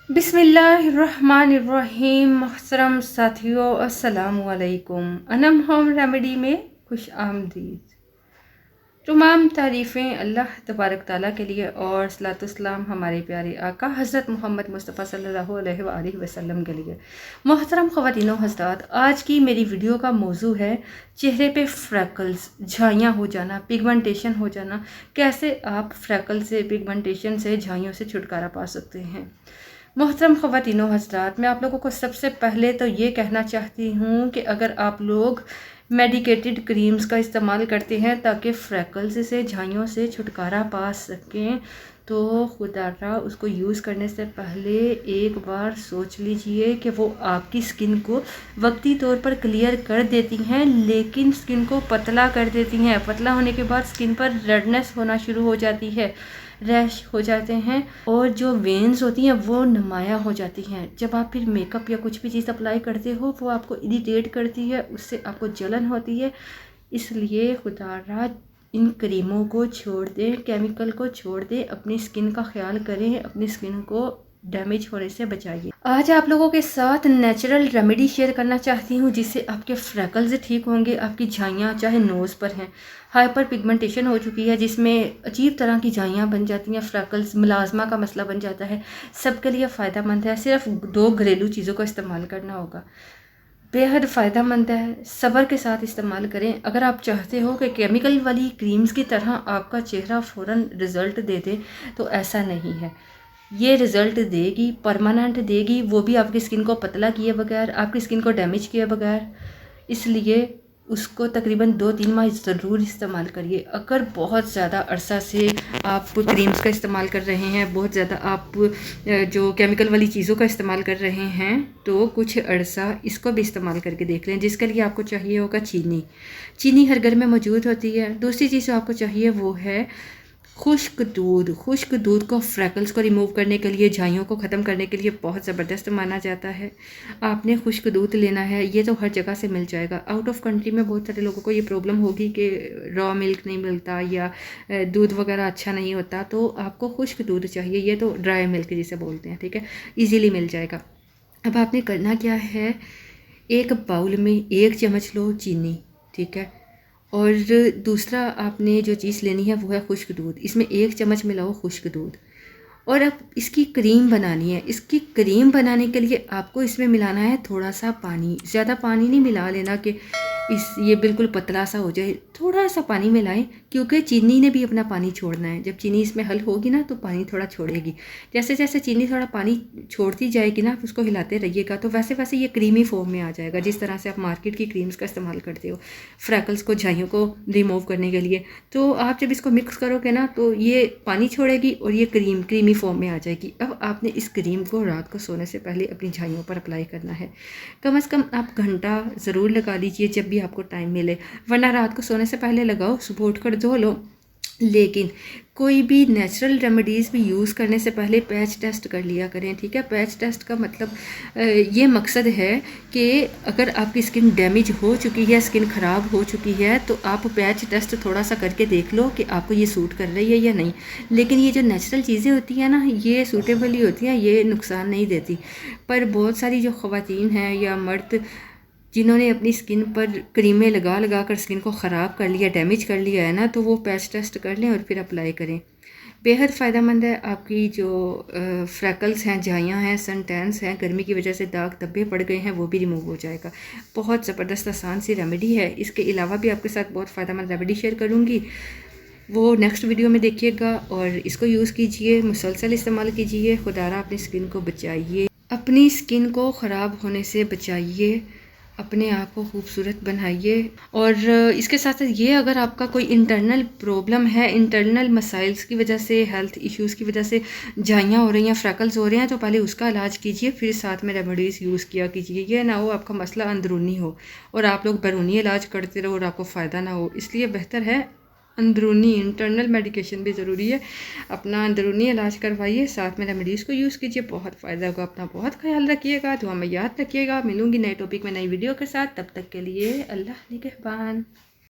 बिस्मिल्लाहिर्रहमानिर्रहीम। मोहतरम साथियों, अस्सलामु अलैकुम। अनम होम रेमेडी में खुश आमदीद। तमाम तारीफ़ें अल्लाह तबारक ताला के लिए और सलातुस्सलाम हमारे प्यारे आका हज़रत मोहम्मद मुस्तफ़ा सल्लल्लाहु अलैहि वसल्लम के लिए। मोहतरम ख़वातीनो हज़रात, आज की मेरी वीडियो का मौजू है चेहरे पे फ्रैकल्स, झाइयाँ हो जाना, पिगमेंटेशन हो जाना। कैसे आप फ्रैकल से, पिगमेंटेशन से, झाइयों से छुटकारा पा सकते हैं। मोहतरम ख़वातीनो हज़रात, मैं आप लोगों को सबसे पहले तो ये कहना चाहती हूँ कि अगर आप लोग मेडिकेटेड क्रीम्स का इस्तेमाल करते हैं ताकि फ्रैकल्स से, झाइयों से छुटकारा पा सकें, तो खुदारा उसको यूज़ करने से पहले एक बार सोच लीजिए कि वो आपकी स्किन को वक्ती तौर पर क्लियर कर देती हैं, लेकिन स्किन को पतला कर देती हैं। पतला होने के बाद स्किन पर रेडनेस होना शुरू हो जाती है, रैश हो जाते हैं और जो वेन्स होती हैं वो नुमाया हो जाती हैं। जब आप फिर मेकअप या कुछ भी चीज़ अप्लाई करते हो वो आपको इरिटेट करती है, उससे आपको जलन होती है। इसलिए खुदारा इन क्रीमों को छोड़ दें, केमिकल को छोड़ दें, अपनी स्किन का ख्याल करें, अपनी स्किन को डैमेज होने से बचाइए। आज आप लोगों के साथ नेचुरल रेमेडी शेयर करना चाहती हूँ जिससे आपके फ्रैकल्स ठीक होंगे। आपकी झाइयाँ चाहे नोज़ पर हैं, हाइपर पिगमेंटेशन हो चुकी है जिसमें अजीब तरह की झाइयाँ बन जाती हैं, फ्रैकल्स, मुलाजमा का मसला बन जाता है, सबके लिए फ़ायदेमंद है। सिर्फ 2 घरेलू चीज़ों का इस्तेमाल करना होगा, बेहद फ़ायदेमंद है। सब्र के साथ इस्तेमाल करें। अगर आप चाहते हो कि केमिकल वाली क्रीम्स की तरह आपका चेहरा फ़ौरन रिज़ल्ट दे दे, तो ऐसा नहीं है। ये रिज़ल्ट देगी, परमानेंट देगी, वो भी आपकी स्किन को पतला किए बगैर, आपकी स्किन को डैमेज किए बगैर। इसलिए उसको तकरीबन 2-3 माह ज़रूर इस्तेमाल करिए। अगर बहुत ज़्यादा अरसा से आप क्रीम्स का इस्तेमाल कर रहे हैं, बहुत ज़्यादा आप जो केमिकल वाली चीज़ों का इस्तेमाल कर रहे हैं, तो कुछ अरसा इसको भी इस्तेमाल करके देख लें। जिसके लिए आपको चाहिए होगा चीनी। चीनी हर घर में मौजूद होती है। दूसरी चीज़ जो आपको चाहिए वो है खुश्क दूध। खुश्क दूध को फ्रैकल्स को रिमूव करने के लिए, झाइयों को ख़त्म करने के लिए बहुत ज़बरदस्त माना जाता है। आपने खुश्क दूध लेना है, ये तो हर जगह से मिल जाएगा। आउट ऑफ कंट्री में बहुत सारे लोगों को ये प्रॉब्लम होगी कि रॉ मिल्क नहीं मिलता या दूध वगैरह अच्छा नहीं होता, तो आपको खुश्क दूध चाहिए। ये तो ड्राई मिल्क जिसे बोलते हैं, ठीक है, ईज़िली मिल जाएगा। अब आपने करना क्या है, एक बाउल में 1 चम्मच लो चीनी, ठीक है, और दूसरा आपने जो चीज़ लेनी है वो है खुश्क दूध। इसमें 1 चम्मच मिलाओ खुश्क दूध और अब इसकी क्रीम बनानी है। इसकी क्रीम बनाने के लिए आपको इसमें मिलाना है थोड़ा सा पानी। ज़्यादा पानी नहीं मिला लेना कि ये बिल्कुल पतला सा हो जाए। थोड़ा सा पानी मिलाएं क्योंकि चीनी ने भी अपना पानी छोड़ना है। जब चीनी इसमें हल होगी ना तो पानी थोड़ा छोड़ेगी। जैसे जैसे चीनी थोड़ा पानी छोड़ती जाएगी ना, उसको हिलाते रहिएगा, तो वैसे वैसे ये क्रीमी फॉर्म में आ जाएगा, जिस तरह से आप मार्केट की क्रीम्स का इस्तेमाल करते हो फ्रैकल्स को, झाइयों को रिमूव करने के लिए। तो आप जब इसको मिक्स करोगे ना तो ये पानी छोड़ेगी और ये क्रीमी फॉर्म में आ जाएगी। अब आपने इस क्रीम को रात को सोने से पहले अपनी झाइयों पर अप्लाई करना है। कम से कम आप घंटा ज़रूर लगा लीजिए जब भी आपको टाइम मिले, वरना रात को सोने से पहले लगाओ, सुबह उठकर धो लो। लेकिन कोई भी नेचुरल रेमेडीज़ भी यूज़ करने से पहले पैच टेस्ट कर लिया करें, ठीक है। पैच टेस्ट का मतलब ये मकसद है कि अगर आपकी स्किन डैमेज हो चुकी है, स्किन ख़राब हो चुकी है, तो आप पैच टेस्ट थोड़ा सा करके देख लो कि आपको ये सूट कर रही है या नहीं। लेकिन ये जो नेचुरल चीज़ें होती हैं ना, ये सूटेबल ही होती हैं, ये नुकसान नहीं देती। पर बहुत सारी जो ख़वातीन हैं या मर्द जिन्होंने अपनी स्किन पर क्रीमें लगा लगा कर स्किन को ख़राब कर लिया, डैमेज कर लिया है ना, तो वो पैच टेस्ट कर लें और फिर अप्लाई करें। बेहद फ़ायदेमंद है। आपकी जो फ्रैकल्स हैं, झाइयाँ हैं, सन टैन्स हैं, गर्मी की वजह से दाग धब्बे पड़ गए हैं, वो भी रिमूव हो जाएगा। बहुत ज़बरदस्त आसान सी रेमेडी है। इसके अलावा भी आपके साथ बहुत फ़ायदेमंद रेमेडी शेयर करूँगी, वो नेक्स्ट वीडियो में देखिएगा और इसको यूज़ कीजिए, मुसलसल इस्तेमाल कीजिए। खुदारा अपनी स्किन को बचाइए, अपनी स्किन को ख़राब होने से बचाइए, अपने आप को खूबसूरत बनाइए। और इसके साथ साथ ये, अगर आपका कोई इंटरनल प्रॉब्लम है, इंटरनल मसाइल्स की वजह से, हेल्थ इश्यूज़ की वजह से झाइयाँ हो रही हैं, फ्रैकल्स हो रहे हैं, तो पहले उसका इलाज कीजिए, फिर साथ में रेमेडीज़ यूज़ किया कीजिए। ये ना हो आपका मसला अंदरूनी हो और आप लोग बैरूनी इलाज करते रहो और आपको फ़ायदा ना हो। इसलिए बेहतर है अंदरूनी, इंटरनल मेडिकेशन भी ज़रूरी है। अपना अंदरूनी इलाज करवाइए, साथ में रेमेडीज़ को यूज़ कीजिए, बहुत फ़ायदा होगा। अपना बहुत ख्याल रखिएगा, दुआ में याद रखिएगा। मिलूंगी नए टॉपिक में, नई वीडियो के साथ। तब तक के लिए अल्लाह निगहबान।